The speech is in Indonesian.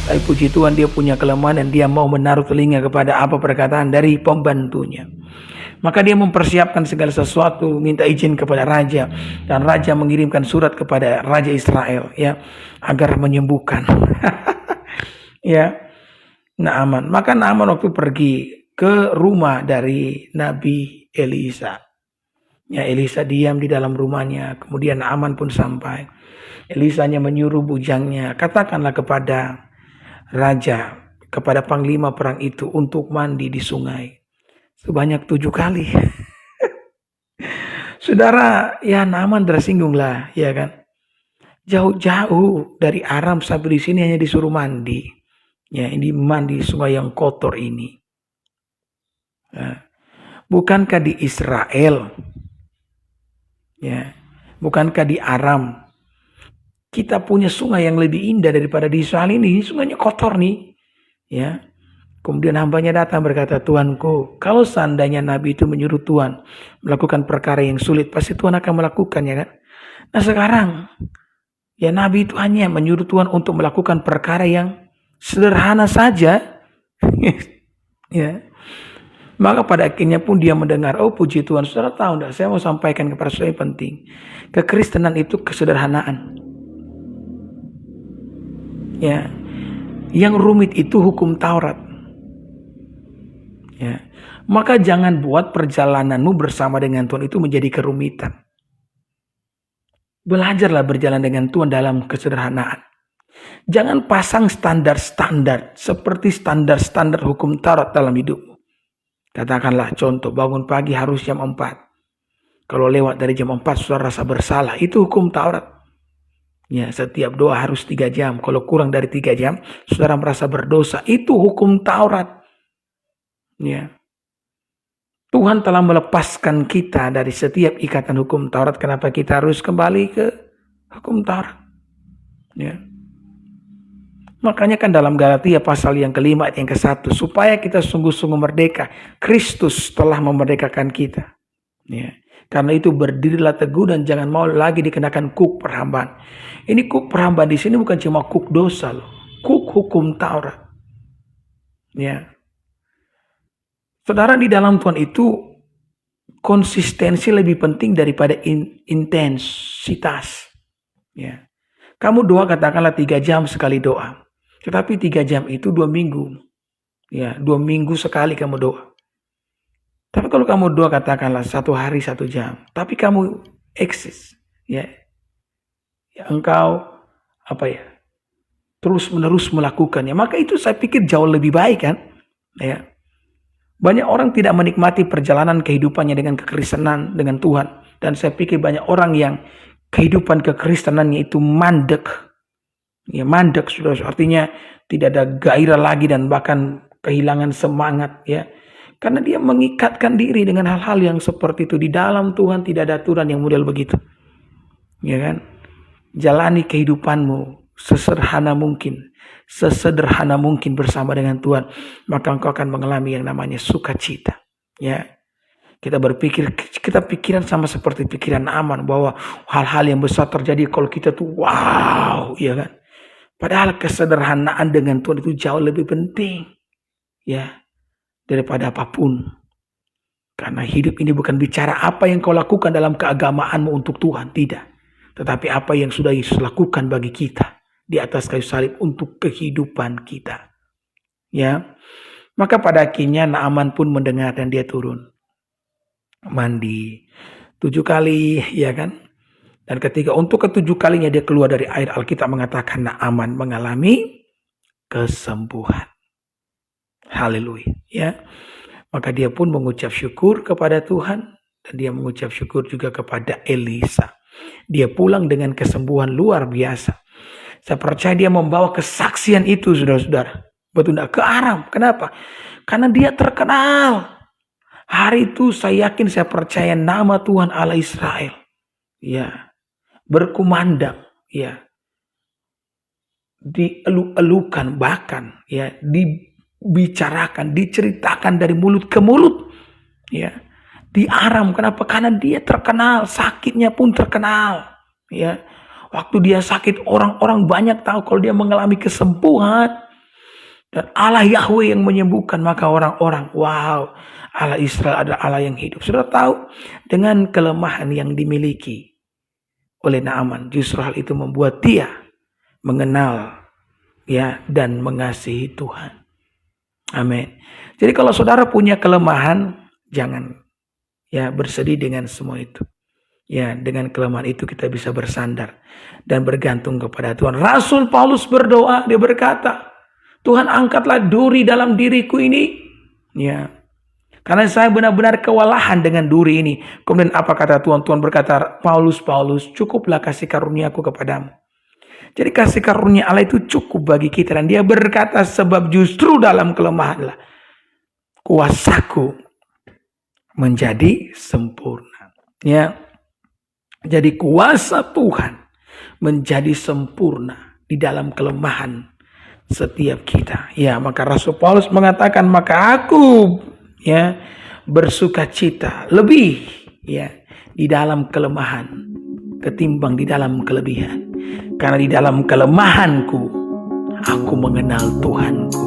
Tapi puji Tuhan dia punya kelemahan dan dia mau menaruh telinga kepada apa perkataan dari pembantunya. Maka dia mempersiapkan segala sesuatu, minta izin kepada raja, dan raja mengirimkan surat kepada raja Israel ya agar menyembuhkan. Ya, Naaman. Maka Naaman waktu pergi ke rumah dari Nabi Elisa. Ya, Elisa diam di dalam rumahnya, kemudian Naaman pun sampai. Elisanya menyuruh bujangnya, katakanlah kepada raja, kepada panglima perang itu untuk mandi di sungai sebanyak 7 kali. Saudara, ya Naaman tersinggung lah, ya kan? Jauh-jauh dari Aram sampai di sini hanya disuruh mandi. Ya, ini mandi sungai yang kotor ini. Nah, bukankah di Israel, ya, bukankah di Aram kita punya sungai yang lebih indah daripada di Israel ini? Sungainya kotor nih. Ya. Kemudian hambanya datang berkata, Tuanku, kalau seandainya Nabi itu menyuruh Tuhan melakukan perkara yang sulit, pasti Tuhan akan melakukannya kan? Nah sekarang, ya Nabi itu hanya menyuruh Tuhan untuk melakukan perkara yang sederhana saja. Ya. Maka pada akhirnya pun dia mendengar, oh puji Tuhan, saudara tahu enggak, saya mau sampaikan kepada saudara yang penting. Kekristenan itu kesederhanaan. Ya, yang rumit itu hukum Taurat. Ya, maka jangan buat perjalananmu bersama dengan Tuhan itu menjadi kerumitan. Belajarlah berjalan dengan Tuhan dalam kesederhanaan. Jangan pasang standar-standar seperti standar-standar hukum Taurat dalam hidupmu. Katakanlah contoh, bangun pagi harus jam 4. Kalau lewat dari jam 4 saudara rasa bersalah, itu hukum Taurat. Ya, setiap doa harus 3 jam. Kalau kurang dari 3 jam, saudara merasa berdosa. Itu hukum Taurat. Ya. Tuhan telah melepaskan kita dari setiap ikatan hukum Taurat. Kenapa kita harus kembali ke hukum Taurat? Ya. Makanya kan dalam Galatia pasal yang kelima yang ke-1, supaya kita sungguh-sungguh merdeka, Kristus telah memerdekakan kita. Ya. Karena itu berdirilah teguh dan jangan mau lagi dikenakan kuk perhambaan. Ini kuk perhambaan di sini bukan cuma kuk dosa loh, kuk hukum Taurat. Ya. Saudara, di dalam Tuhan itu konsistensi lebih penting daripada intensitas. Ya. Kamu doa katakanlah 3 jam sekali doa. Tetapi 3 jam itu 2 minggu. Ya, 2 minggu sekali kamu doa. Tapi kalau kamu doa katakanlah 1 hari 1 jam, tapi kamu eksis, ya, engkau terus menerus melakukannya, maka itu saya pikir jauh lebih baik kan, ya. Banyak orang tidak menikmati perjalanan kehidupannya dengan kekristenan dengan Tuhan, dan saya pikir banyak orang yang kehidupan kekristenannya itu mandek, ya mandek sudah, artinya tidak ada gairah lagi dan bahkan kehilangan semangat, ya. Karena dia mengikatkan diri dengan hal-hal yang seperti itu. Di dalam Tuhan tidak ada aturan yang model begitu. Ya kan? Jalani kehidupanmu sesederhana mungkin. Sesederhana mungkin bersama dengan Tuhan. Maka engkau akan mengalami yang namanya sukacita. Ya. Kita berpikir, kita pikiran sama seperti pikiran Naaman. Bahwa hal-hal yang besar terjadi kalau kita tuh wow. Ya kan? Padahal kesederhanaan dengan Tuhan itu jauh lebih penting. Ya. Daripada apapun. Karena hidup ini bukan bicara apa yang kau lakukan dalam keagamaanmu untuk Tuhan, tidak. Tetapi apa yang sudah Yesus lakukan bagi kita di atas kayu salib untuk kehidupan kita. Ya. Maka pada akhirnya Naaman pun mendengar dan dia turun. Mandi 7 kali, ya kan? Dan ketika untuk ke-7 kalinya dia keluar dari air, Alkitab mengatakan Naaman mengalami kesembuhan. Haleluya, ya. Maka dia pun mengucap syukur kepada Tuhan dan dia mengucap syukur juga kepada Elisa. Dia pulang dengan kesembuhan luar biasa. Saya percaya dia membawa kesaksian itu, saudara-saudara. Betul enggak? Ke Aram. Kenapa? Karena dia terkenal. Hari itu saya yakin, saya percaya nama Tuhan Allah Israel, ya, berkumandang, ya, dielu-elukan, bahkan ya dibicarakan, diceritakan dari mulut ke mulut, ya, di Aram. Kenapa? Karena dia terkenal, sakitnya pun terkenal, Ya, waktu dia sakit orang-orang banyak tahu kalau dia mengalami kesembuhan. Dan Allah Yahweh yang menyembuhkan, maka orang-orang, wow, Allah Israel adalah Allah yang hidup. Sudah tahu, dengan kelemahan yang dimiliki oleh Naaman, justru hal itu membuat dia mengenal ya dan mengasihi Tuhan. Amin. Jadi kalau saudara punya kelemahan, jangan ya bersedih dengan semua itu. Ya, dengan kelemahan itu kita bisa bersandar dan bergantung kepada Tuhan. Rasul Paulus berdoa, dia berkata, Tuhan angkatlah duri dalam diriku ini. Ya. Karena saya benar-benar kewalahan dengan duri ini. Kemudian apa kata Tuhan? Tuhan berkata, Paulus, cukuplah kasih karuniaku kepadamu. Jadi kasih karunia Allah itu cukup bagi kita. Dan dia berkata, sebab justru dalam kelemahanlah kuasaku menjadi sempurna. Ya. Jadi kuasa Tuhan menjadi sempurna di dalam kelemahan setiap kita. Ya, maka Rasul Paulus mengatakan, maka aku ya bersukacita lebih ya di dalam kelemahan ketimbang di dalam kelebihan. Karena di dalam kelemahanku aku mengenal Tuhanku.